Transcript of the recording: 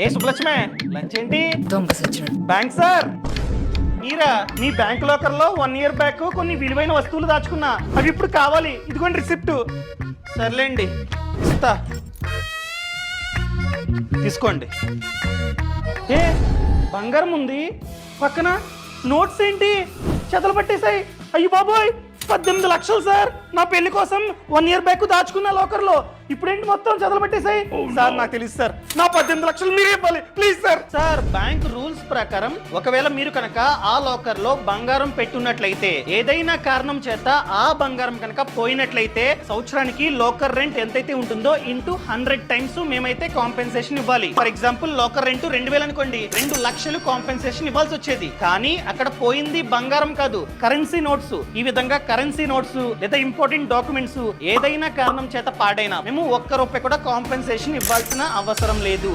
ఏ సుబ్బలక్ష్మే, lunch ఏంటి? దొంగ సచ్చినాడు. Bank sir, మీరా? మీ bank locker లో 1 year బ్యాక్ కొన్ని విలువైన వస్తువులు దాచుకున్నా, అవి ఇప్పుడు కావాలి. ఇదిగోండి రిసిప్ట్. సర్లేండి, ఇస్తా, తీసుకోండి. ఏ బంగారం ఉంది పక్కన, నోట్స్ ఏంటి చెదలు పట్టేశాయి. అయ్యి బాబోయ్, 18 లక్షలు సార్. నా పెళ్లి కోసం 1 year బ్యాక్ దాచుకున్న లాకర్ లో ఇప్పుడేంటి మొత్తం చెదలు పట్టేశాయి. సార్ నాకు తెలుసు సార్, నా 18 లక్షలు మీరే ఇవ్వాలి please sir. Sir bank rules ప్రకారం ఒకవేళ మీరు కనుక ఆ లాకర్ లో బంగారం పెట్టున్నట్లయితే, ఏదైనా కారణం చేత ఆ బంగారం కనుక పోయినట్లయితే సంవత్సరానికి లాకర్ రెంట్ ఎంతైతే ఉంటుందో ఇంటూ 100 times మేమైతే కాంపెన్సేషన్ ఇవ్వాలి. ఫర్ ఎగ్జాంపుల్ లాకర్ రెంట్ 2000 అనుకోండి, 2 లక్షలు కాంపెన్సేషన్ ఇవ్వాల్సి వచ్చేది. కానీ అక్కడ పోయింది బంగారం కాదు, కరెన్సీ నోట్స్. ఈ విధంగా కరెన్సీ నోట్స్ లేదా ఇంపార్టెంట్ డాక్యుమెంట్స్ ఏదైనా కారణం చేత పాడైనా మేము 1 రూపాయి కూడా కాంపెన్సేషన్ ఇవ్వాల్సిన అవసరం లేదు.